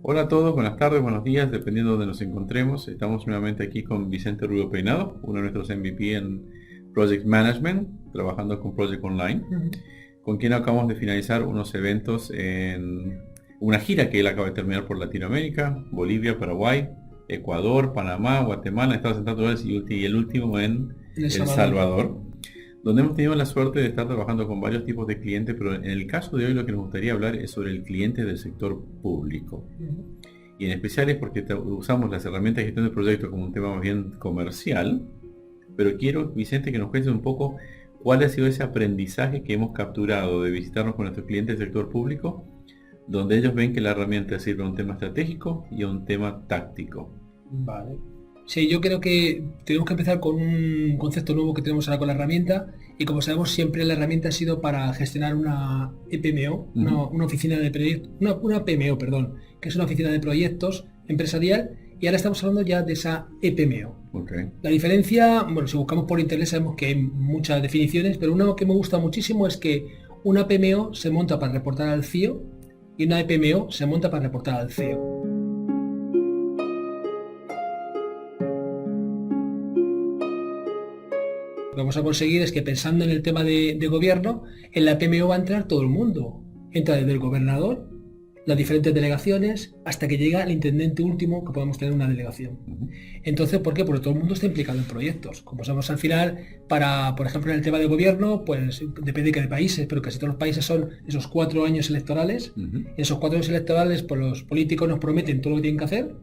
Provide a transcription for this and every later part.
Hola a todos, buenas tardes, buenos días, dependiendo de donde nos encontremos. Estamos nuevamente aquí con Vicente Rubio Peinado, uno de nuestros MVP en Project Management, trabajando con Project Online, con quien acabamos de finalizar unos eventos en una gira que él acaba de terminar por Latinoamérica, Bolivia, Paraguay, Ecuador, Panamá, Guatemala, Estados Unidos y el último en El Salvador, donde hemos tenido la suerte de estar trabajando con varios tipos de clientes, pero en el caso de hoy lo que nos gustaría hablar es sobre el cliente del sector público. Y en especial es porque usamos las herramientas de gestión de proyectos como un tema más bien comercial, pero quiero, Vicente, que nos cuentes un poco cuál ha sido ese aprendizaje que hemos capturado de visitarnos con nuestros clientes del sector público, donde ellos ven que la herramienta sirve a un tema estratégico y a un tema táctico. Vale. Sí, yo creo que tenemos que empezar con un concepto nuevo que tenemos ahora con la herramienta, y como sabemos siempre la herramienta ha sido para gestionar una EPMO, una oficina de proyectos, una PMO, perdón, que es una oficina de proyectos empresarial, y ahora estamos hablando ya de esa EPMO. Okay. La diferencia, bueno, si buscamos por internet sabemos que hay muchas definiciones, pero una que me gusta muchísimo es que una PMO se monta para reportar al CIO y una EPMO se monta para reportar al CEO. Lo que vamos a conseguir es que, pensando en el tema de gobierno, en la PMO va a entrar todo el mundo. Entra desde el gobernador, las diferentes delegaciones, hasta que llega el intendente último que podemos tener una delegación. Entonces, ¿por qué? Porque todo el mundo está implicado en proyectos. Como sabemos, al final, por ejemplo, en el tema de gobierno, pues depende de qué países, pero casi todos los países son esos 4 años electorales. En esos 4 años electorales, pues los políticos nos prometen todo lo que tienen que hacer.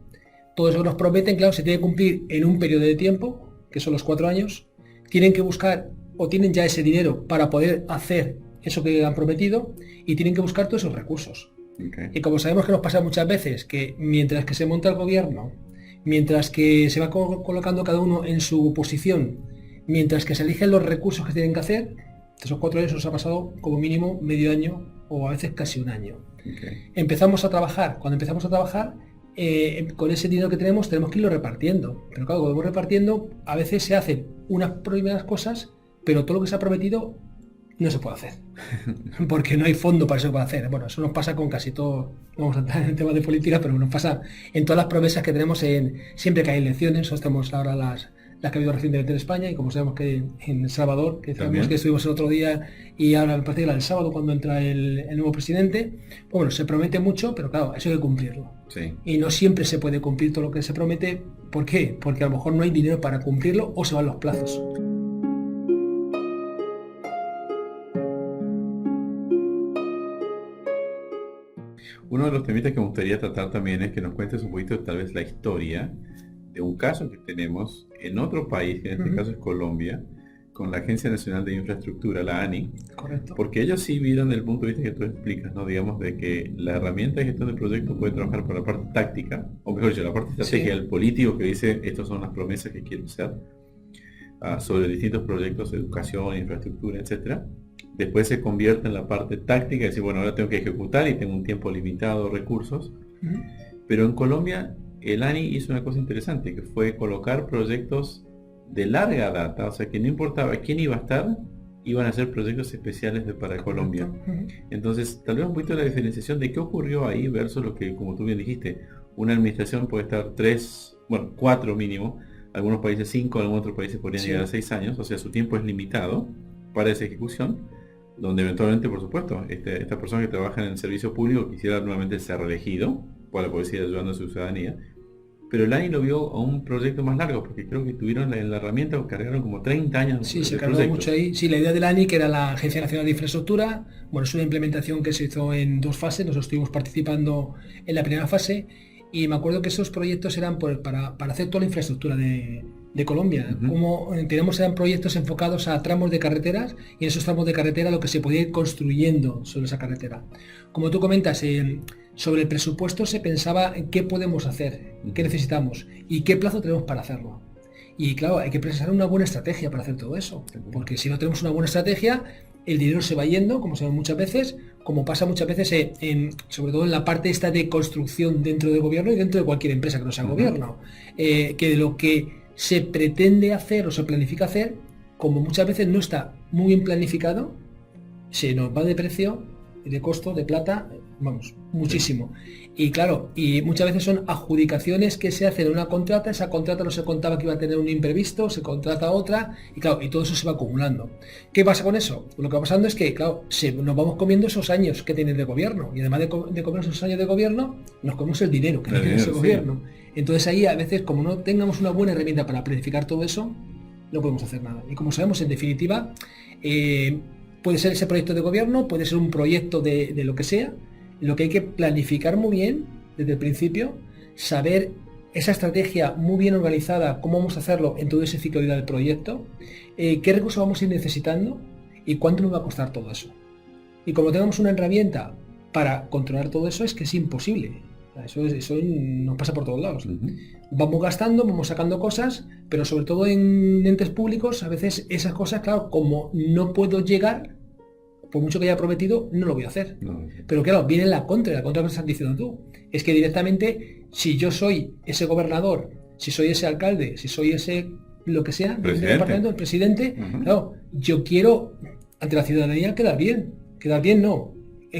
Todo eso que nos prometen, claro, se tiene que cumplir en un periodo de tiempo, que son los 4 años. Tienen que buscar o tienen ya ese dinero para poder hacer eso que han prometido, y tienen que buscar todos esos recursos. Okay. Y como sabemos que nos pasa muchas veces, que mientras que se monta el gobierno, mientras que se va colocando cada uno en su posición, mientras que se eligen los recursos que tienen que hacer, esos 4 años nos ha pasado como mínimo medio año o a veces casi un año. Okay. Cuando empezamos a trabajar, con ese dinero que tenemos que irlo repartiendo, pero claro, cuando vamos repartiendo a veces se hacen unas primeras cosas, pero todo lo que se ha prometido no se puede hacer porque no hay fondo para eso que puede hacer. Bueno, eso nos pasa con casi todo, no vamos a entrar en temas de política, pero nos pasa en todas las promesas que tenemos siempre que hay elecciones. Nosotros tenemos ahora las que ha habido recientemente en España, y como sabemos que en El Salvador, que sabemos que estuvimos el otro día, y ahora me parece que era el sábado cuando entra el nuevo presidente, pues bueno, se promete mucho, pero claro, eso hay que cumplirlo. Sí. Y no siempre se puede cumplir todo lo que se promete. ¿Por qué? Porque a lo mejor no hay dinero para cumplirlo o se van los plazos. Uno de los temitas que me gustaría tratar también es que nos cuentes un poquito tal vez la historia de un caso que tenemos en otro país, que en este caso es Colombia, con la Agencia Nacional de Infraestructura, la ANI. Correcto. Porque ellos sí vieron el punto de vista que tú explicas, ¿no? Digamos, de que la herramienta de gestión de proyectos puede trabajar por la parte táctica, o mejor dicho, la parte estratégica del político que dice, estas son las promesas que quiero hacer, sobre distintos proyectos de educación, infraestructura, etcétera. Después se convierte en la parte táctica, es decir, bueno, ahora tengo que ejecutar y tengo un tiempo limitado, recursos. Pero en Colombia, el ANI hizo una cosa interesante, que fue colocar proyectos de larga data, o sea que no importaba quién iba a estar, iban a ser proyectos especiales para Colombia. Entonces, tal vez un poquito la diferenciación de qué ocurrió ahí versus lo que, como tú bien dijiste, una administración puede estar 4 mínimo, algunos países 5, algunos otros países podrían llegar a 6 años, o sea, su tiempo es limitado para esa ejecución, donde eventualmente, por supuesto, esta persona que trabaja en el servicio público quisiera nuevamente ser reelegido para poder seguir ayudando a su ciudadanía. Pero el ANI lo vio a un proyecto más largo, porque creo que tuvieron en la herramienta, cargaron como 30 años. Sí, se cargó mucho ahí. Sí, la idea del ANI, que era la Agencia Nacional de Infraestructura, bueno, es una implementación que se hizo en 2 fases. Nosotros estuvimos participando en la primera fase, y me acuerdo que esos proyectos eran para hacer toda la infraestructura de Colombia. Como eran proyectos enfocados a tramos de carreteras, y en esos tramos de carretera lo que se podía ir construyendo sobre esa carretera. Como tú comentas, sobre el presupuesto se pensaba en qué podemos hacer, qué necesitamos y qué plazo tenemos para hacerlo. Y claro, hay que pensar una buena estrategia para hacer todo eso, porque si no tenemos una buena estrategia, el dinero se va yendo, como sabemos muchas veces, como pasa muchas veces sobre todo en la parte esta de construcción dentro del gobierno y dentro de cualquier empresa que no sea gobierno, que de lo que se pretende hacer o se planifica hacer, como muchas veces no está muy bien planificado, se nos va de precio, de costo, de plata, vamos, muchísimo. Y claro, y muchas veces son adjudicaciones que se hacen en una contrata, esa contrata no se contaba que iba a tener un imprevisto, se contrata otra, y claro, y todo eso se va acumulando. ¿Qué pasa con eso? Lo que va pasando es que, claro, nos vamos comiendo esos años que tienen de gobierno, y además de comer esos años de gobierno, nos comemos el dinero que tiene ese gobierno. Entonces ahí a veces, como no tengamos una buena herramienta para planificar todo eso, no podemos hacer nada. Y como sabemos, en definitiva, puede ser ese proyecto de gobierno, puede ser un proyecto de lo que sea, lo que hay que planificar muy bien desde el principio, saber esa estrategia muy bien organizada, cómo vamos a hacerlo en todo ese ciclo de vida del proyecto, qué recursos vamos a ir necesitando y cuánto nos va a costar todo eso. Y como tengamos una herramienta para controlar todo eso, es que es imposible. Eso nos pasa por todos lados. Vamos gastando, vamos sacando cosas, pero sobre todo en entes públicos, a veces esas cosas, claro, como no puedo llegar, por mucho que haya prometido, no lo voy a hacer. No. Pero claro, viene la contra que estás diciendo tú. Es que directamente, si yo soy ese gobernador, si soy ese alcalde, si soy ese lo que sea, del departamento, el presidente, claro, yo quiero ante la ciudadanía quedar bien no,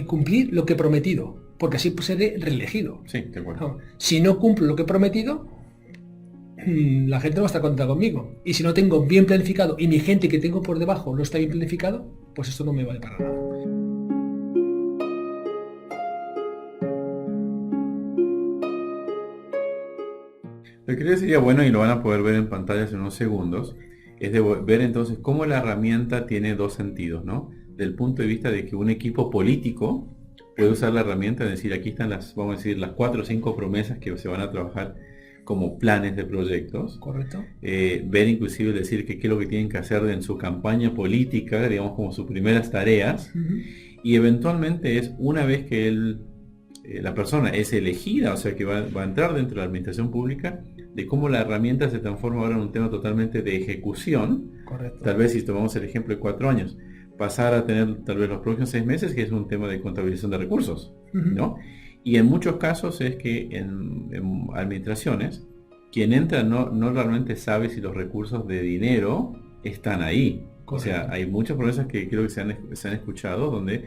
cumplir lo que he prometido, porque así seré reelegido. Sí, de acuerdo. Si no cumplo lo que he prometido, la gente no va a estar contenta conmigo. Y si no tengo bien planificado y mi gente que tengo por debajo no está bien planificado, pues esto no me vale para nada. Lo que sería bueno, y lo van a poder ver en pantallas en unos segundos, es de ver entonces cómo la herramienta tiene dos sentidos, ¿no? Del punto de vista de que un equipo político puede usar la herramienta, es decir, aquí están las 4 o 5 promesas que se van a trabajar como planes de proyectos. Correcto. Ver inclusive decir que qué es lo que tienen que hacer en su campaña política, digamos como sus primeras tareas, y eventualmente es una vez que la persona es elegida, o sea que va a entrar dentro de la administración pública, de cómo la herramienta se transforma ahora en un tema totalmente de ejecución. Correcto. Tal vez si tomamos el ejemplo de 4 años, pasar a tener tal vez los próximos 6 meses, que es un tema de contabilización de recursos, ¿no? Y en muchos casos es que en administraciones, quien entra no realmente sabe si los recursos de dinero están ahí. Correcto. O sea, hay muchas promesas que creo que se han escuchado, donde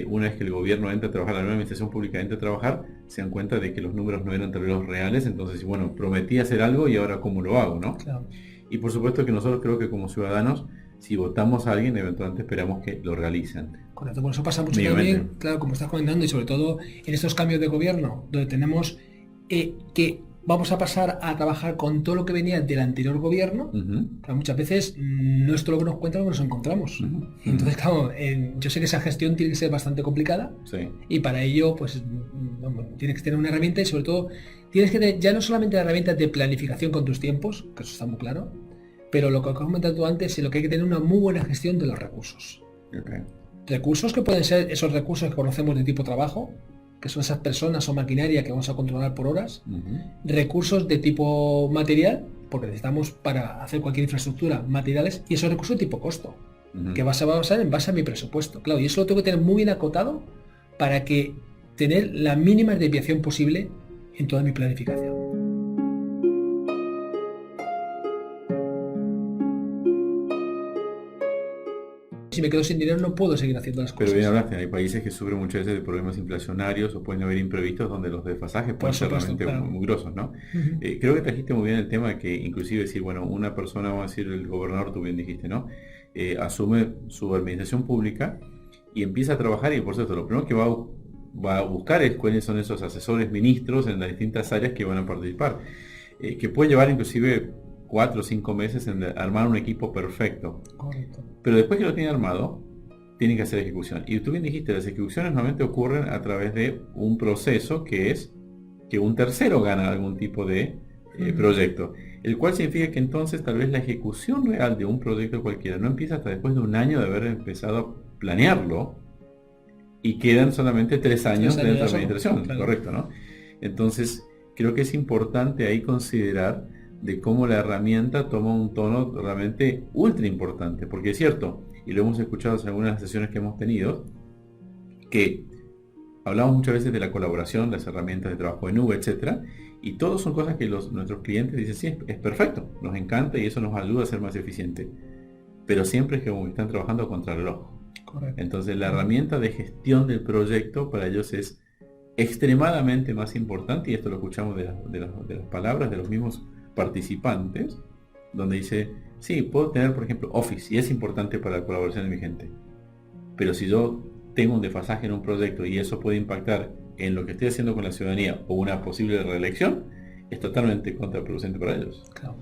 una vez que el gobierno entra a trabajar, la nueva administración pública entra a trabajar, se dan cuenta de que los números no eran tal vez los reales, entonces, bueno, prometí hacer algo y ahora cómo lo hago, ¿no? Claro. Y por supuesto que nosotros creo que como ciudadanos, si votamos a alguien, eventualmente esperamos que lo realicen. Correcto, por eso pasa mucho también, claro, como estás comentando, y sobre todo en estos cambios de gobierno, donde tenemos que vamos a pasar a trabajar con todo lo que venía del anterior gobierno. Claro, muchas veces no es todo lo que nos cuentan lo que nos encontramos. Entonces, claro, yo sé que esa gestión tiene que ser bastante complicada, sí. Y para ello, pues, tienes que tener una herramienta y sobre todo tienes que tener ya no solamente la herramienta de planificación con tus tiempos, que eso está muy claro, pero lo que has comentado tú antes, es lo que hay que tener una muy buena gestión de los recursos. Okay. Recursos que pueden ser esos recursos que conocemos de tipo trabajo, que son esas personas o maquinaria que vamos a controlar por horas. Recursos de tipo material, porque necesitamos para hacer cualquier infraestructura materiales, y esos recursos de tipo costo, que vas a basar en base a mi presupuesto. Claro, y eso lo tengo que tener muy bien acotado para que tener la mínima desviación posible en toda mi planificación. Si me quedo sin dinero no puedo seguir haciendo las cosas. Pero bien hablaste, hay países que sufren muchas veces de problemas inflacionarios o pueden haber imprevistos donde los desfasajes pueden ser realmente muy grosos, ¿no? Creo que trajiste muy bien el tema que inclusive decir, bueno, una persona, vamos a decir, el gobernador, tú bien dijiste, ¿no? Asume su administración pública y empieza a trabajar y por cierto, lo primero que va a buscar es cuáles son esos asesores ministros en las distintas áreas que van a participar, que puede llevar inclusive 4 o 5 meses en armar un equipo perfecto. Correcto. Pero después que lo tiene armado, tiene que hacer ejecución. Y tú bien dijiste, las ejecuciones normalmente ocurren a través de un proceso que es que un tercero gana algún tipo de proyecto. El cual significa que entonces tal vez la ejecución real de un proyecto cualquiera no empieza hasta después de un año de haber empezado a planearlo y quedan solamente 3 años de la administración, claro. Correcto, ¿no? Entonces, creo que es importante ahí considerar de cómo la herramienta toma un tono realmente ultra importante, porque es cierto, y lo hemos escuchado en algunas sesiones que hemos tenido, que hablamos muchas veces de la colaboración, las herramientas de trabajo en nube, etcétera, y todos son cosas que nuestros clientes dicen, sí, es perfecto, nos encanta y eso nos ayuda a ser más eficiente, pero siempre es que como están trabajando contra el reloj. Correcto. Entonces la herramienta de gestión del proyecto para ellos es extremadamente más importante, y esto lo escuchamos de las palabras de los mismos participantes, donde dice, sí, puedo tener, por ejemplo, Office, y es importante para la colaboración de mi gente, pero si yo tengo un desfasaje en un proyecto y eso puede impactar en lo que estoy haciendo con la ciudadanía o una posible reelección, es totalmente contraproducente para ellos. Claro.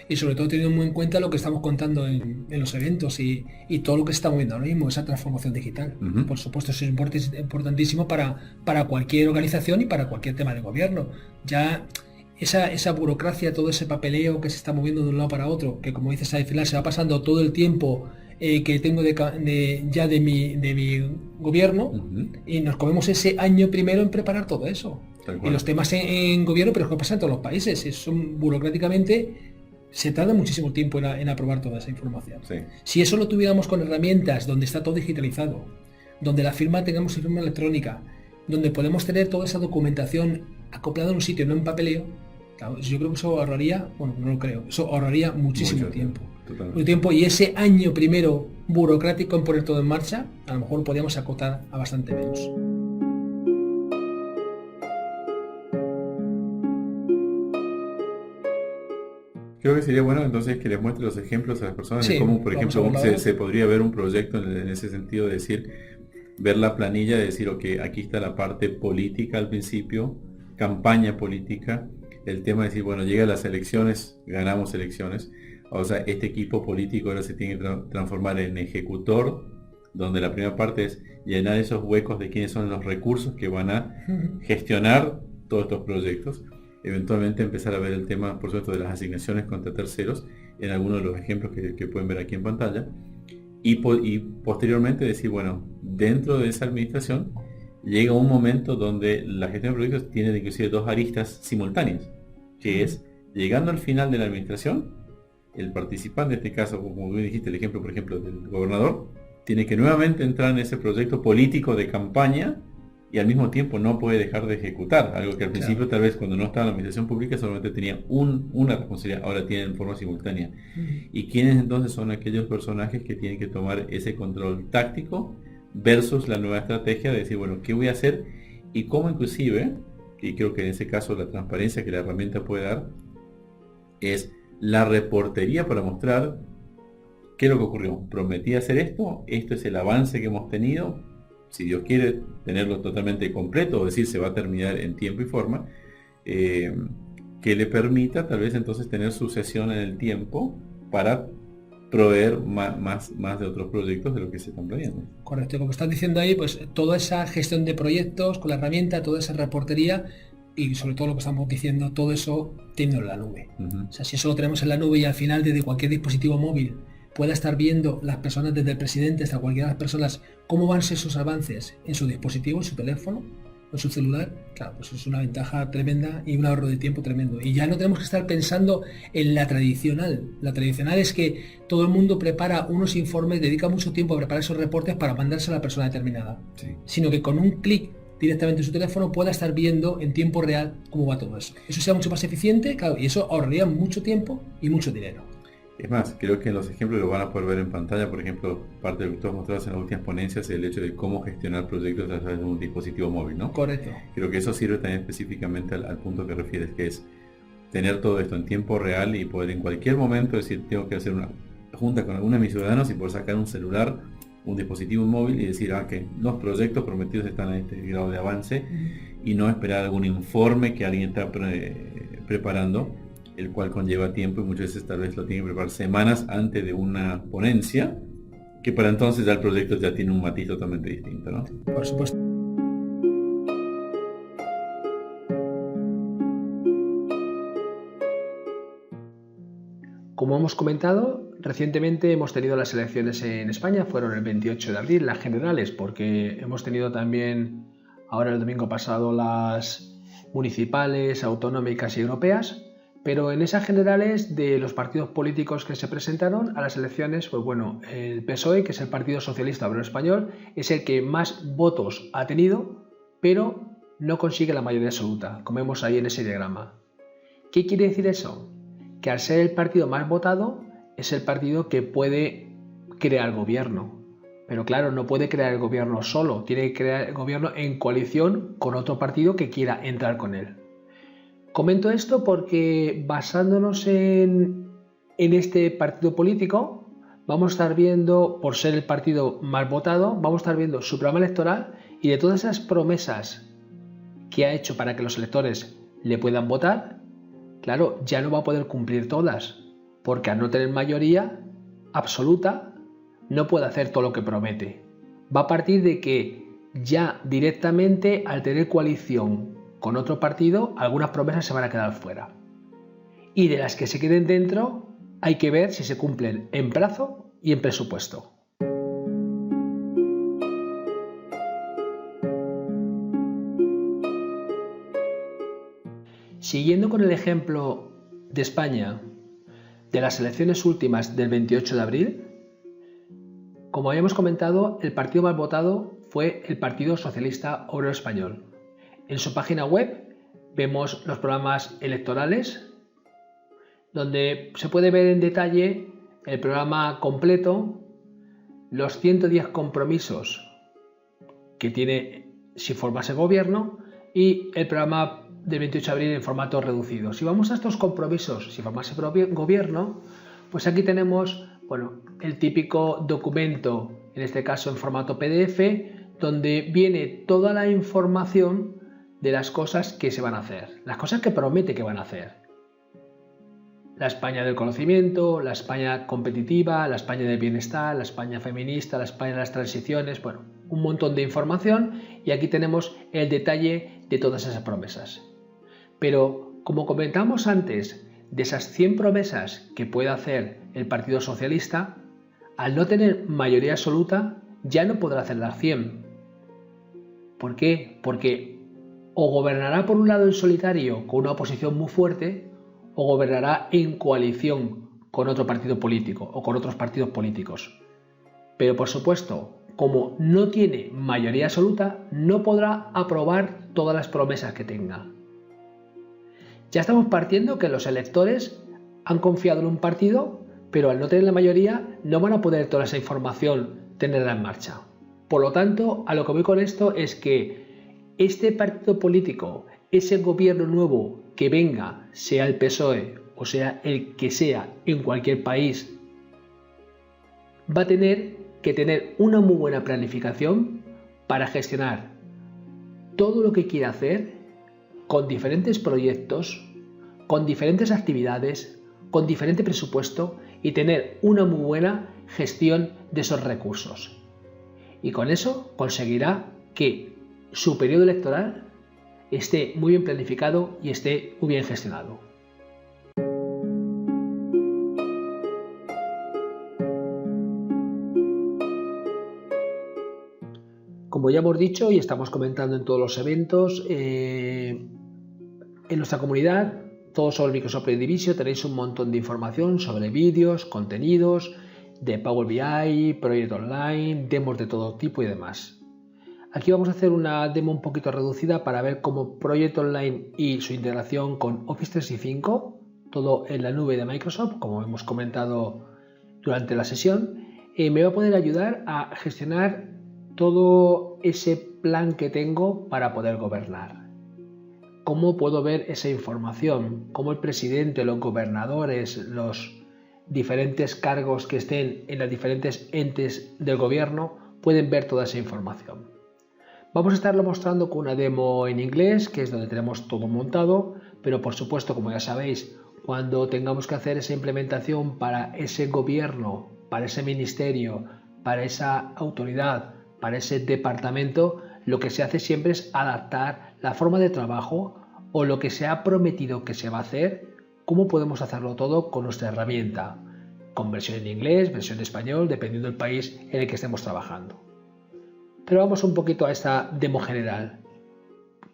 Y sobre todo teniendo muy en cuenta lo que estamos contando en los eventos y todo lo que se está moviendo ahora mismo, esa transformación digital. Uh-huh. Por supuesto, eso es importantísimo para cualquier organización y para cualquier tema de gobierno. Ya esa burocracia, todo ese papeleo que se está moviendo de un lado para otro, que como dices al final se va pasando todo el tiempo que tengo de mi gobierno, uh-huh, y nos comemos ese año primero en preparar todo eso. Y los temas en gobierno, pero es que pasa en todos los países, son burocráticamente se tarda muchísimo tiempo en aprobar toda esa información. Sí. Si eso lo tuviéramos con herramientas donde está todo digitalizado, donde la firma tengamos firma electrónica, donde podemos tener toda esa documentación acoplada en un sitio, no en papeleo, claro, yo creo que eso ahorraría, bueno, no lo creo, eso ahorraría muchísimo tiempo. Mucho tiempo, y ese año primero burocrático en poner todo en marcha, a lo mejor lo podríamos acotar a bastante menos. Creo que sería bueno entonces que les muestre los ejemplos a las personas de cómo, por ejemplo, se podría ver un proyecto en ese sentido, de decir, ver la planilla, de decir, ok, aquí está la parte política al principio, campaña política, el tema de decir, bueno, llega a las elecciones, ganamos elecciones, o sea, este equipo político ahora se tiene que transformar en ejecutor, donde la primera parte es llenar esos huecos de quiénes son los recursos que van a gestionar todos estos proyectos. Eventualmente empezar a ver el tema, por supuesto, de las asignaciones contra terceros, en algunos de los ejemplos que pueden ver aquí en pantalla, y posteriormente decir, bueno, dentro de esa administración llega un momento donde la gestión de proyectos tiene inclusive dos aristas simultáneas, que es, llegando al final de la administración, el participante, en este caso, como bien dijiste, el ejemplo, por ejemplo, del gobernador, tiene que nuevamente entrar en ese proyecto político de campaña, y al mismo tiempo no puede dejar de ejecutar, algo que al principio tal vez cuando no estaba en la administración pública solamente tenía una responsabilidad, ahora tiene en forma simultánea. ¿Y quiénes entonces son aquellos personajes que tienen que tomar ese control táctico versus la nueva estrategia de decir, bueno, ¿qué voy a hacer? Y cómo inclusive, y creo que en ese caso la transparencia que la herramienta puede dar, es la reportería para mostrar qué es lo que ocurrió. Prometí hacer esto es el avance que hemos tenido. Si Dios quiere tenerlo totalmente completo, o decir, se va a terminar en tiempo y forma, que le permita tal vez entonces tener sucesión en el tiempo para proveer más de otros proyectos de lo que se están planeando. Correcto, como estás diciendo ahí, pues toda esa gestión de proyectos con la herramienta, toda esa reportería y sobre todo lo que estamos diciendo, todo eso teniendo en la nube. Uh-huh. O sea, si eso lo tenemos en la nube y al final desde cualquier dispositivo móvil pueda estar viendo las personas, desde el presidente hasta cualquiera de las personas, cómo van esos avances en su dispositivo, en su teléfono, en su celular, claro, pues es una ventaja tremenda y un ahorro de tiempo tremendo. Y ya no tenemos que estar pensando en la tradicional. La tradicional es que todo el mundo prepara unos informes, dedica mucho tiempo a preparar esos reportes para mandarse a la persona determinada. Sí. Sino que con un clic directamente en su teléfono pueda estar viendo en tiempo real cómo va todo eso. Eso sea mucho más eficiente, claro, y eso ahorraría mucho tiempo y mucho dinero. Es más, creo que en los ejemplos lo van a poder ver en pantalla. Por ejemplo, parte de lo que todos mostramos en las últimas ponencias es el hecho de cómo gestionar proyectos a través de un dispositivo móvil, ¿no? Correcto. Creo que eso sirve también específicamente al punto que refieres, que es tener todo esto en tiempo real y poder en cualquier momento decir, tengo que hacer una junta con alguno de mis ciudadanos y poder sacar un celular, un dispositivo móvil y decir, que los proyectos prometidos están a este grado de avance, y no esperar algún informe que alguien está preparando, el cual conlleva tiempo y muchas veces tal vez lo tienen que preparar semanas antes de una ponencia, que para entonces ya el proyecto ya tiene un matiz totalmente distinto, ¿no? Por supuesto. Como hemos comentado, recientemente hemos tenido las elecciones en España, fueron el 28 de abril, las generales, porque hemos tenido también ahora el domingo pasado las municipales, autonómicas y europeas. Pero en esas generales, de los partidos políticos que se presentaron a las elecciones, pues bueno, el PSOE, que es el Partido Socialista Obrero Español, es el que más votos ha tenido, pero no consigue la mayoría absoluta, como vemos ahí en ese diagrama. ¿Qué quiere decir eso? Que al ser el partido más votado, es el partido que puede crear gobierno. Pero claro, no puede crear el gobierno solo, tiene que crear el gobierno en coalición con otro partido que quiera entrar con él. Comento esto porque basándonos en este partido político, vamos a estar viendo, por ser el partido más votado, vamos a estar viendo su programa electoral y de todas esas promesas que ha hecho para que los electores le puedan votar, claro, ya no va a poder cumplir todas, porque al no tener mayoría absoluta, no puede hacer todo lo que promete. Va a partir de que ya directamente, al tener coalición con otro partido, algunas promesas se van a quedar fuera. Y de las que se queden dentro, hay que ver si se cumplen en plazo y en presupuesto. Siguiendo con el ejemplo de España, de las elecciones últimas del 28 de abril, como habíamos comentado, el partido más votado fue el Partido Socialista Obrero Español. En su página web vemos los programas electorales, donde se puede ver en detalle el programa completo, los 110 compromisos que tiene si formase gobierno y el programa del 28 de abril en formato reducido. Si vamos a estos compromisos, si formase gobierno, pues aquí tenemos el típico documento, en este caso en formato PDF, donde viene toda la información de las cosas que se van a hacer, las cosas que promete que van a hacer. La España del conocimiento, la España competitiva, la España del bienestar, la España feminista, la España de las transiciones, un montón de información y aquí tenemos el detalle de todas esas promesas. Pero, como comentamos antes, de esas 100 promesas que puede hacer el Partido Socialista, al no tener mayoría absoluta, ya no podrá hacer las 100. ¿Por qué? Porque o gobernará por un lado en solitario con una oposición muy fuerte, o gobernará en coalición con otro partido político o con otros partidos políticos. Pero por supuesto, como no tiene mayoría absoluta, no podrá aprobar todas las promesas que tenga. Ya estamos partiendo que los electores han confiado en un partido, pero al no tener la mayoría no van a poder toda esa información tenerla en marcha. Por lo tanto, a lo que voy con esto es que este partido político, ese gobierno nuevo que venga, sea el PSOE o sea el que sea en cualquier país, va a tener que tener una muy buena planificación para gestionar todo lo que quiera hacer con diferentes proyectos, con diferentes actividades, con diferente presupuesto y tener una muy buena gestión de esos recursos. Y con eso conseguirá que su periodo electoral esté muy bien planificado y esté muy bien gestionado. Como ya hemos dicho y estamos comentando en todos los eventos, en nuestra comunidad, todos sobre Microsoft Divisio, tenéis un montón de información sobre vídeos, contenidos, de Power BI, Project Online, demos de todo tipo y demás. Aquí vamos a hacer una demo un poquito reducida para ver cómo Project Online y su integración con Office 365, todo en la nube de Microsoft, como hemos comentado durante la sesión, me va a poder ayudar a gestionar todo ese plan que tengo para poder gobernar. ¿Cómo puedo ver esa información? ¿Cómo el presidente, los gobernadores, los diferentes cargos que estén en los diferentes entes del gobierno pueden ver toda esa información? Vamos a estarlo mostrando con una demo en inglés, que es donde tenemos todo montado, pero por supuesto, como ya sabéis, cuando tengamos que hacer esa implementación para ese gobierno, para ese ministerio, para esa autoridad, para ese departamento, lo que se hace siempre es adaptar la forma de trabajo o lo que se ha prometido que se va a hacer, cómo podemos hacerlo todo con nuestra herramienta, con versión en inglés, versión en español, dependiendo del país en el que estemos trabajando. Pero vamos un poquito a esta demo general.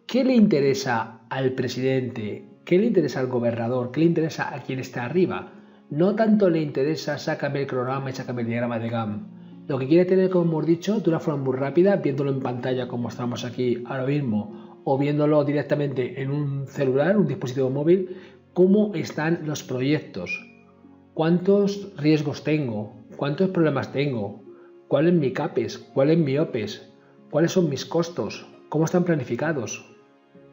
¿Qué le interesa al presidente? ¿Qué le interesa al gobernador? ¿Qué le interesa a quien está arriba? No tanto le interesa sácame el cronograma y sácame el diagrama de Gantt. Lo que quiere tener, como hemos dicho, de una forma muy rápida, viéndolo en pantalla como mostramos aquí ahora mismo, o viéndolo directamente en un celular, un dispositivo móvil, cómo están los proyectos, cuántos riesgos tengo, cuántos problemas tengo, ¿Cuál es mi CAPEX? ¿Cuál es mi OPEX? ¿Cuáles son mis costos? ¿Cómo están planificados?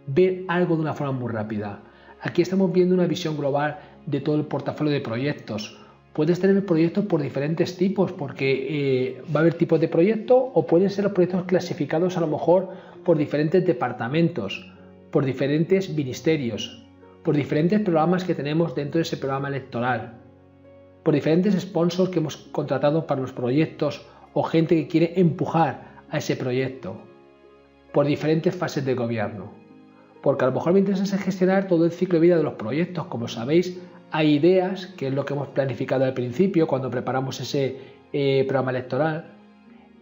Ver algo de una forma muy rápida. Aquí estamos viendo una visión global de todo el portafolio de proyectos. Puedes tener proyectos por diferentes tipos, porque va a haber tipos de proyecto, o pueden ser los proyectos clasificados a lo mejor por diferentes departamentos, por diferentes ministerios, por diferentes programas que tenemos dentro de ese programa electoral, por diferentes sponsors que hemos contratado para los proyectos o gente que quiere empujar a ese proyecto, por diferentes fases de gobierno. Porque a lo mejor me interesa gestionar todo el ciclo de vida de los proyectos. Como sabéis, hay ideas, que es lo que hemos planificado al principio cuando preparamos ese programa electoral.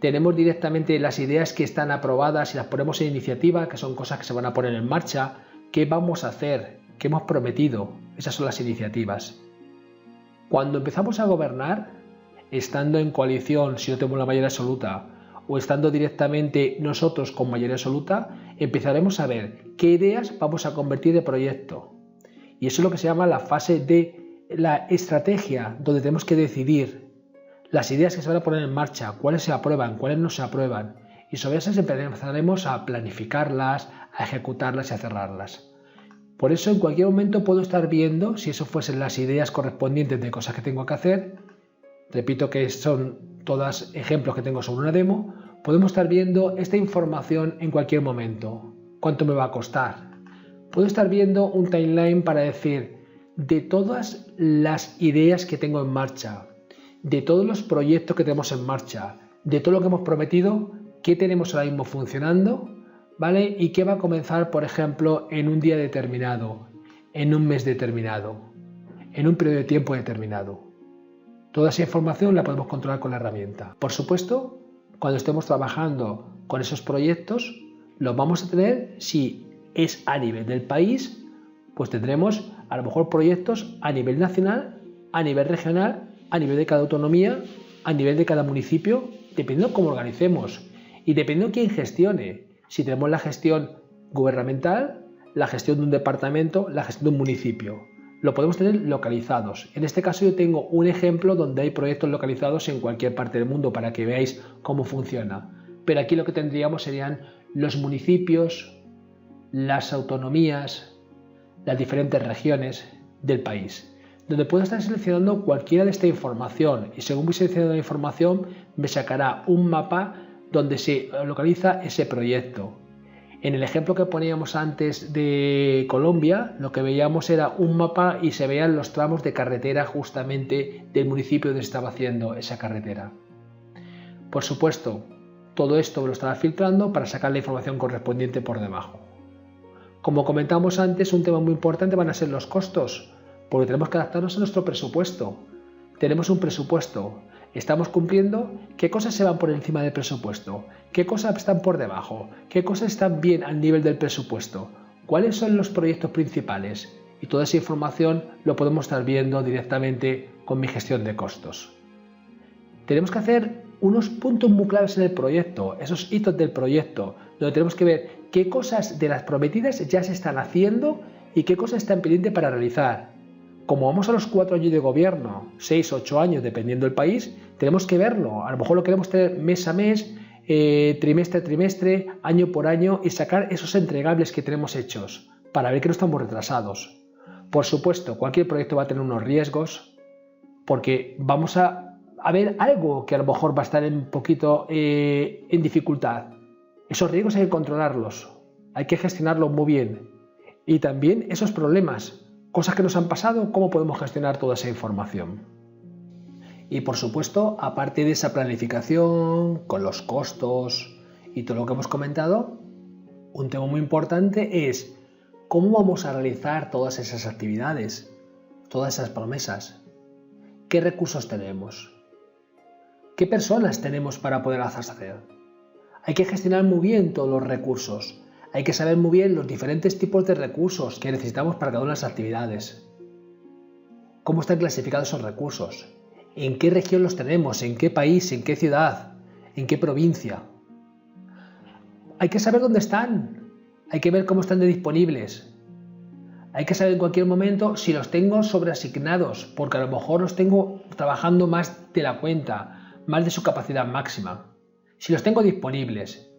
Tenemos directamente las ideas que están aprobadas y las ponemos en iniciativa, que son cosas que se van a poner en marcha. ¿Qué vamos a hacer? ¿Qué hemos prometido? Esas son las iniciativas. Cuando empezamos a gobernar, estando en coalición, si no tenemos la mayoría absoluta, o estando directamente nosotros con mayoría absoluta, empezaremos a ver qué ideas vamos a convertir de proyecto. Y eso es lo que se llama la fase de la estrategia, donde tenemos que decidir las ideas que se van a poner en marcha, cuáles se aprueban, cuáles no se aprueban. Y sobre esas empezaremos a planificarlas, a ejecutarlas y a cerrarlas. Por eso en cualquier momento puedo estar viendo, si eso fuesen las ideas correspondientes de cosas que tengo que hacer, repito que son todos ejemplos que tengo sobre una demo, podemos estar viendo esta información en cualquier momento. ¿Cuánto me va a costar? Puedo estar viendo un timeline para decir, de todas las ideas que tengo en marcha, de todos los proyectos que tenemos en marcha, de todo lo que hemos prometido, qué tenemos ahora mismo funcionando, ¿vale? Y qué va a comenzar, por ejemplo, en un día determinado, en un mes determinado, en un periodo de tiempo determinado. Toda esa información la podemos controlar con la herramienta. Por supuesto, cuando estemos trabajando con esos proyectos, los vamos a tener, si es a nivel del país, pues tendremos a lo mejor proyectos a nivel nacional, a nivel regional, a nivel de cada autonomía, a nivel de cada municipio, dependiendo de cómo organicemos y dependiendo de quién gestione. Si tenemos la gestión gubernamental, la gestión de un departamento, la gestión de un municipio. Lo podemos tener localizados. En este caso yo tengo un ejemplo donde hay proyectos localizados en cualquier parte del mundo para que veáis cómo funciona. Pero aquí lo que tendríamos serían los municipios, las autonomías, las diferentes regiones del país, donde puedo estar seleccionando cualquiera de esta información y según voy seleccionando la información me sacará un mapa donde se localiza ese proyecto. En el ejemplo que poníamos antes de Colombia, lo que veíamos era un mapa y se veían los tramos de carretera justamente del municipio donde estaba haciendo esa carretera. Por supuesto, todo esto lo estaba filtrando para sacar la información correspondiente por debajo. Como comentamos antes, un tema muy importante van a ser los costos, porque tenemos que adaptarnos a nuestro presupuesto. Tenemos un presupuesto. ¿Estamos cumpliendo? ¿Qué cosas se van por encima del presupuesto? ¿Qué cosas están por debajo? ¿Qué cosas están bien al nivel del presupuesto? ¿Cuáles son los proyectos principales? Y toda esa información lo podemos estar viendo directamente con mi gestión de costos. Tenemos que hacer unos puntos muy claros en el proyecto, esos hitos del proyecto, donde tenemos que ver qué cosas de las prometidas ya se están haciendo y qué cosas están pendientes para realizar. Como vamos a los 4 años de gobierno, 6 o 8 años, dependiendo del país, tenemos que verlo. A lo mejor lo queremos tener mes a mes, trimestre a trimestre, año por año y sacar esos entregables que tenemos hechos para ver que no estamos retrasados. Por supuesto, cualquier proyecto va a tener unos riesgos porque vamos a ver algo que a lo mejor va a estar un poquito en dificultad. Esos riesgos hay que controlarlos, hay que gestionarlos muy bien. Y también esos problemas. Cosas que nos han pasado, cómo podemos gestionar toda esa información. Y por supuesto, aparte de esa planificación, con los costos y todo lo que hemos comentado, un tema muy importante es cómo vamos a realizar todas esas actividades, todas esas promesas. ¿Qué recursos tenemos? ¿Qué personas tenemos para poder hacer? Hay que gestionar muy bien todos los recursos. Hay que saber muy bien los diferentes tipos de recursos que necesitamos para cada una de las actividades. ¿Cómo están clasificados esos recursos? ¿En qué región los tenemos? ¿En qué país? ¿En qué ciudad? ¿En qué provincia? Hay que saber dónde están. Hay que ver cómo están de disponibles. Hay que saber en cualquier momento si los tengo sobreasignados, porque a lo mejor los tengo trabajando más de la cuenta, más de su capacidad máxima, si los tengo disponibles,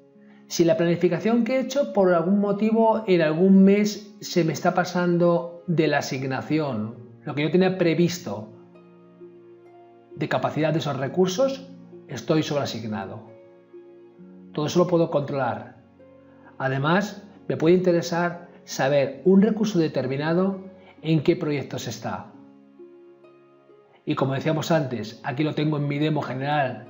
si la planificación que he hecho por algún motivo en algún mes se me está pasando de la asignación, lo que yo tenía previsto de capacidad de esos recursos, estoy sobreasignado. Todo eso lo puedo controlar. Además, me puede interesar saber un recurso determinado en qué proyectos está. Y como decíamos antes, aquí lo tengo en mi demo general,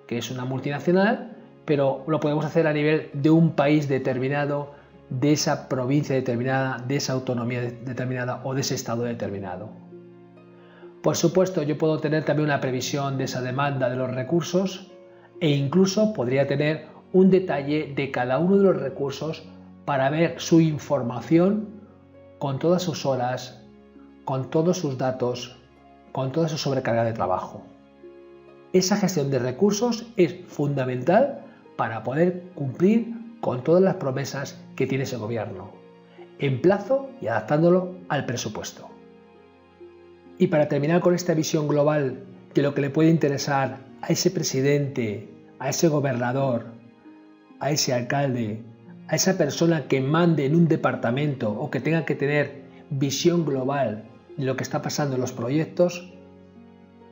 que es una multinacional, pero lo podemos hacer a nivel de un país determinado, de esa provincia determinada, de esa autonomía determinada o de ese estado determinado. Por supuesto, yo puedo tener también una previsión de esa demanda de los recursos e incluso podría tener un detalle de cada uno de los recursos para ver su información con todas sus horas, con todos sus datos, con toda su sobrecarga de trabajo. Esa gestión de recursos es fundamental para poder cumplir con todas las promesas que tiene ese gobierno, en plazo y adaptándolo al presupuesto. Y para terminar con esta visión global de lo que le puede interesar a ese presidente, a ese gobernador, a ese alcalde, a esa persona que mande en un departamento o que tenga que tener visión global de lo que está pasando en los proyectos,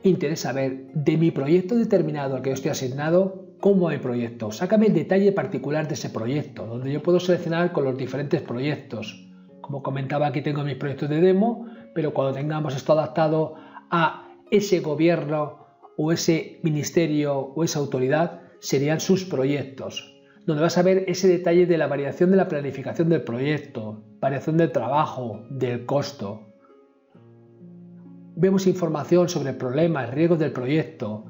interesa ver de mi proyecto determinado al que yo estoy asignado, cómo hay proyecto. Sácame el detalle particular de ese proyecto, donde yo puedo seleccionar con los diferentes proyectos. Como comentaba, aquí tengo mis proyectos de demo, pero cuando tengamos esto adaptado a ese gobierno o ese ministerio o esa autoridad, serían sus proyectos, donde vas a ver ese detalle de la variación de la planificación del proyecto, variación del trabajo, del costo. Vemos información sobre problemas, riesgos del proyecto,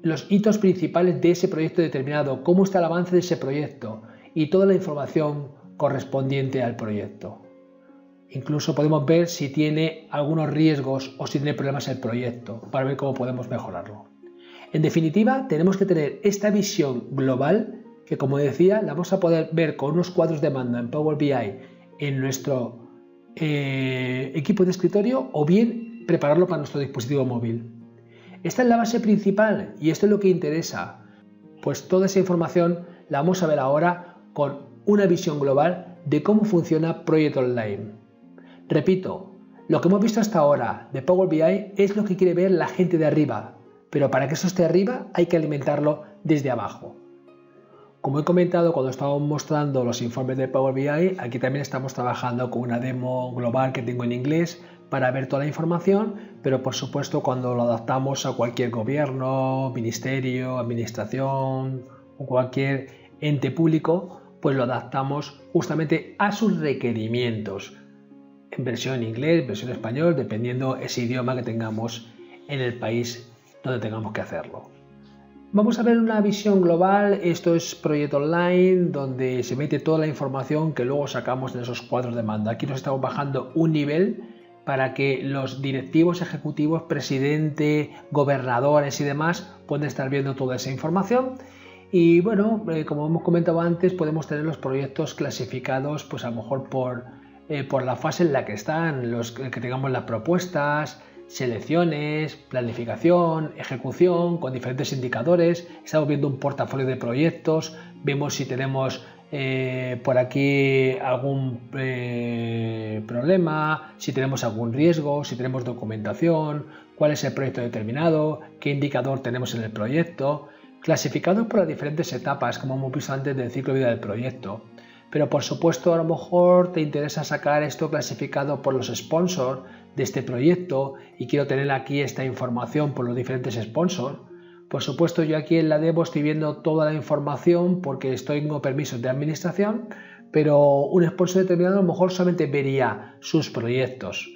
los hitos principales de ese proyecto determinado, cómo está el avance de ese proyecto y toda la información correspondiente al proyecto. Incluso podemos ver si tiene algunos riesgos o si tiene problemas el proyecto para ver cómo podemos mejorarlo. En definitiva, tenemos que tener esta visión global que, como decía, la vamos a poder ver con unos cuadros de mando en Power BI en nuestro equipo de escritorio o bien prepararlo para nuestro dispositivo móvil. Esta es la base principal y esto es lo que interesa. Pues toda esa información la vamos a ver ahora con una visión global de cómo funciona Project Online. Repito, lo que hemos visto hasta ahora de Power BI es lo que quiere ver la gente de arriba, pero para que eso esté arriba hay que alimentarlo desde abajo. Como he comentado cuando estábamos mostrando los informes de Power BI, aquí también estamos trabajando con una demo global que tengo en inglés para ver toda la información, pero por supuesto cuando lo adaptamos a cualquier gobierno, ministerio, administración o cualquier ente público, pues lo adaptamos justamente a sus requerimientos, en versión en inglés, versión en español, dependiendo ese idioma que tengamos en el país donde tengamos que hacerlo. Vamos a ver una visión global. Esto es Project Online, donde se mete toda la información que luego sacamos de esos cuadros de mando. Aquí nos estamos bajando un nivel para que los directivos ejecutivos, presidente, gobernadores y demás puedan estar viendo toda esa información. Y bueno, como hemos comentado antes, podemos tener los proyectos clasificados, pues a lo mejor por la fase en la que están, los que tengamos las propuestas, selecciones, planificación, ejecución, con diferentes indicadores. Estamos viendo un portafolio de proyectos, vemos si tenemos por aquí algún problema, si tenemos algún riesgo, si tenemos documentación, cuál es el proyecto determinado, qué indicador tenemos en el proyecto, clasificados por las diferentes etapas, como hemos visto antes del ciclo de vida del proyecto. Pero por supuesto a lo mejor te interesa sacar esto clasificado por los sponsors de este proyecto y quiero tener aquí esta información por los diferentes sponsors. Por supuesto yo aquí en la demo estoy viendo toda la información porque tengo permisos de administración, pero un sponsor determinado a lo mejor solamente vería sus proyectos.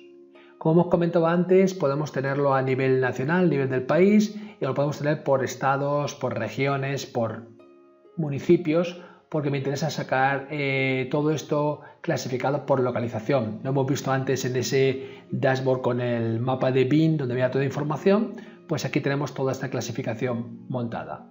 Como hemos comentado antes, podemos tenerlo a nivel nacional, a nivel del país, y lo podemos tener por estados, por regiones, por municipios, porque me interesa sacar todo esto clasificado por localización. Lo hemos visto antes en ese dashboard con el mapa de BIM, donde había toda información, pues aquí tenemos toda esta clasificación montada.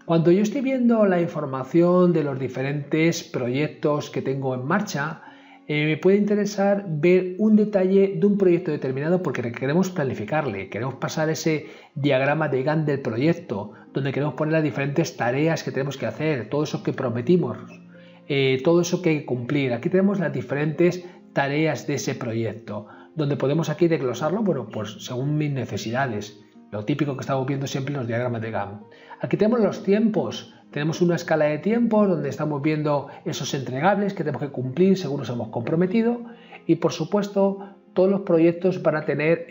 Cuando yo estoy viendo la información de los diferentes proyectos que tengo en marcha, Me puede interesar ver un detalle de un proyecto determinado porque queremos planificarle, queremos pasar ese diagrama de Gantt del proyecto, donde queremos poner las diferentes tareas que tenemos que hacer, todo eso que prometimos, todo eso que hay que cumplir. Aquí tenemos las diferentes tareas de ese proyecto, donde podemos aquí desglosarlo, bueno, pues según mis necesidades, lo típico que estamos viendo siempre en los diagramas de Gantt. Aquí tenemos los tiempos. Tenemos una escala de tiempo donde estamos viendo esos entregables que tenemos que cumplir según nos hemos comprometido y por supuesto todos los proyectos van a tener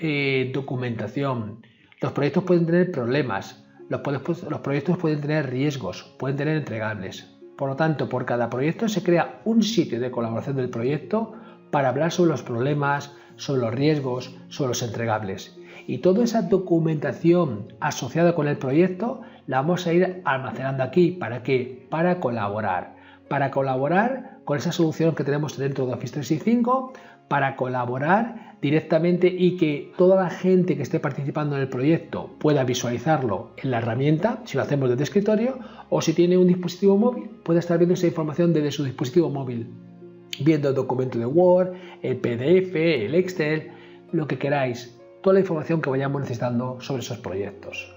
documentación. Los proyectos pueden tener problemas, los proyectos pueden tener riesgos, pueden tener entregables. Por lo tanto, por cada proyecto se crea un sitio de colaboración del proyecto para hablar sobre los problemas, sobre los riesgos, sobre los entregables. Y toda esa documentación asociada con el proyecto la vamos a ir almacenando aquí. ¿Para qué? Para colaborar. Para colaborar con esa solución que tenemos dentro de Office 365, para colaborar directamente y que toda la gente que esté participando en el proyecto pueda visualizarlo en la herramienta, si lo hacemos desde escritorio, o si tiene un dispositivo móvil, puede estar viendo esa información desde su dispositivo móvil, viendo el documento de Word, el PDF, el Excel, lo que queráis. Toda la información que vayamos necesitando sobre esos proyectos.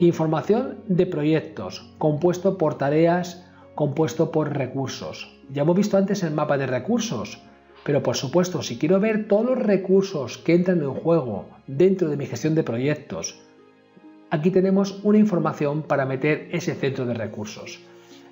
Información de proyectos, compuesto por tareas, compuesto por recursos. Ya hemos visto antes el mapa de recursos, pero por supuesto, si quiero ver todos los recursos que entran en juego dentro de mi gestión de proyectos, aquí tenemos una información para meter ese centro de recursos.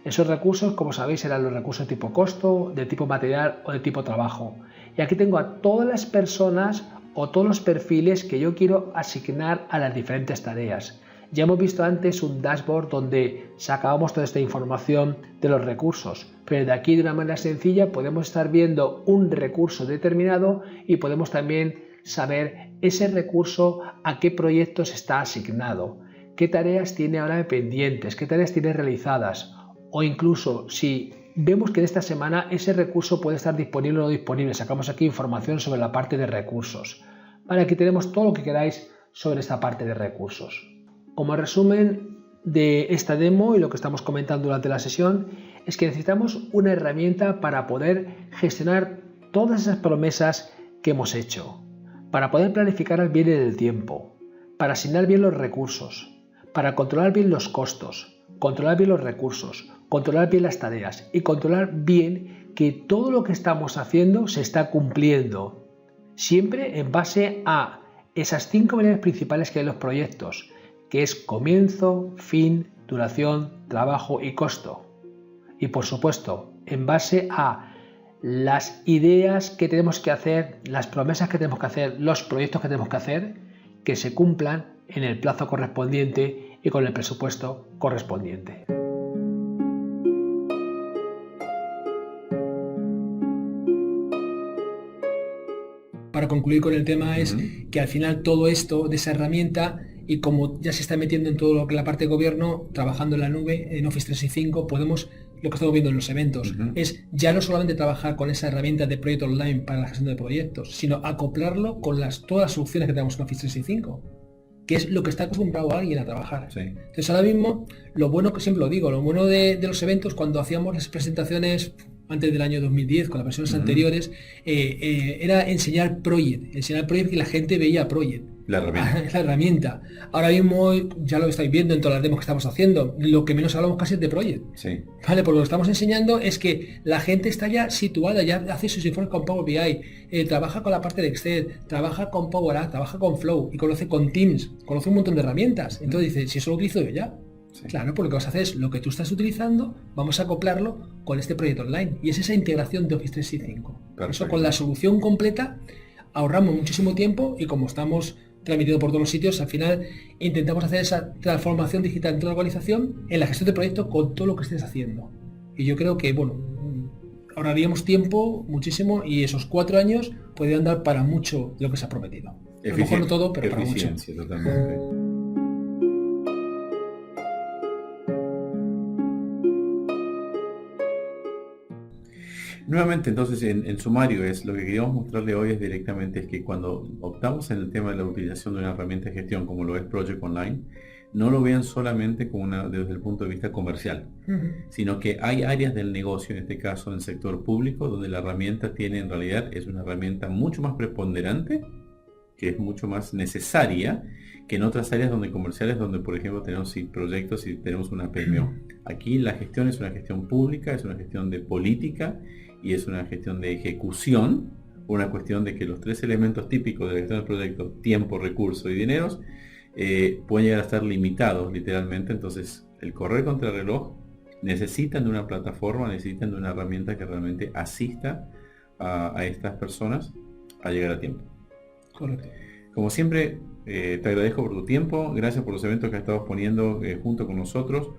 Esos recursos, como sabéis, eran los recursos de tipo costo, de tipo material o de tipo trabajo. Y aquí tengo a todas las personas o todos los perfiles que yo quiero asignar a las diferentes tareas. Ya hemos visto antes un dashboard donde sacábamos toda esta información de los recursos, pero de aquí de una manera sencilla podemos estar viendo un recurso determinado y podemos también saber ese recurso a qué proyectos está asignado, qué tareas tiene ahora pendientes, qué tareas tiene realizadas, o incluso si vemos que en esta semana ese recurso puede estar disponible o no disponible. Sacamos aquí información sobre la parte de recursos. Vale, aquí tenemos todo lo que queráis sobre esta parte de recursos. Como resumen de esta demo y lo que estamos comentando durante la sesión es que necesitamos una herramienta para poder gestionar todas esas promesas que hemos hecho, para poder planificar bien en el tiempo, para asignar bien los recursos, para controlar bien los costos, controlar bien los recursos, controlar bien las tareas y controlar bien que todo lo que estamos haciendo se está cumpliendo, siempre en base a esas 5 variables principales que hay en los proyectos, que es comienzo, fin, duración, trabajo y costo. Y por supuesto, en base a las ideas que tenemos que hacer, las promesas que tenemos que hacer, los proyectos que tenemos que hacer, que se cumplan en el plazo correspondiente y con el presupuesto correspondiente. Para concluir con el tema es que al final todo esto de esa herramienta, y como ya se está metiendo en todo lo que la parte de gobierno, trabajando en la nube, en Office 365, podemos, lo que estamos viendo en los eventos, es ya no solamente trabajar con esa herramienta de proyecto online para la gestión de proyectos, sino acoplarlo con todas las soluciones que tenemos en Office 365, que es lo que está acostumbrado a alguien a trabajar. Sí. Entonces ahora mismo, lo bueno, que siempre lo digo, lo bueno de los eventos, cuando hacíamos las presentaciones antes del año 2010, con las versiones anteriores, era enseñar Project que la gente veía Project. La herramienta. La herramienta. Ahora mismo, ya lo estáis viendo en todas las demos que estamos haciendo, lo que menos hablamos casi es de Project. Sí. Vale, porque lo que estamos enseñando es que la gente está ya situada, ya hace sus informes con Power BI, trabaja con la parte de Excel, trabaja con Power Apps, trabaja con Flow y conoce con Teams, conoce un montón de herramientas. Entonces dice, si eso lo utilizo yo ya. Sí. Claro, porque lo que vas a hacer es lo que tú estás utilizando, vamos a acoplarlo con este proyecto online. Y es esa integración de Office 365. Por eso con la solución completa ahorramos muchísimo tiempo y como estamos transmitiendo por todos los sitios, al final intentamos hacer esa transformación digital dentro de la organización en la gestión de proyectos con todo lo que estés haciendo. Y yo creo que, bueno, ahorraríamos tiempo muchísimo y esos 4 años podrían dar para mucho de lo que se ha prometido. A lo mejor no todo, pero para mucho. Totalmente. Nuevamente, entonces, en sumario, lo que queríamos mostrarle hoy es directamente es que cuando optamos en el tema de la utilización de una herramienta de gestión como lo es Project Online, no lo vean solamente desde el punto de vista comercial, sino que hay áreas del negocio, en este caso en el sector público, donde la herramienta en realidad es una herramienta mucho más preponderante, que es mucho más necesaria que en otras áreas donde comerciales, donde por ejemplo tenemos proyectos y tenemos una PMO. Aquí la gestión es una gestión pública, es una gestión de política y es una gestión de ejecución, una cuestión de que los tres elementos típicos de la gestión del proyecto, tiempo, recursos y dineros, pueden llegar a estar limitados literalmente. Entonces el correr contra el reloj necesitan de una plataforma, necesitan de una herramienta que realmente asista a estas personas a llegar a tiempo. Correcto. Como siempre, te agradezco por tu tiempo, gracias por los eventos que has estado poniendo junto con nosotros.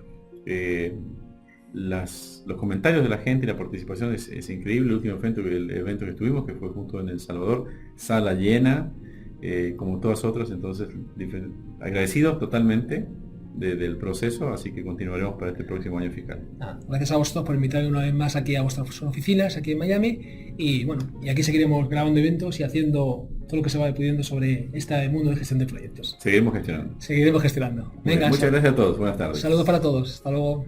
Los comentarios de la gente y la participación es increíble. El último evento que estuvimos, que fue junto en El Salvador, sala llena, como todas otras. Entonces, agradecido totalmente del proceso, así que continuaremos para este próximo año fiscal. Gracias a vosotros por invitarme una vez más aquí a vuestras oficinas, aquí en Miami, y bueno, y aquí seguiremos grabando eventos y haciendo todo lo que se vaya pudiendo sobre este mundo de gestión de proyectos. Seguiremos gestionando. Seguiremos gestionando. Venga, muchas gracias a todos, buenas tardes. Saludos para todos, hasta luego.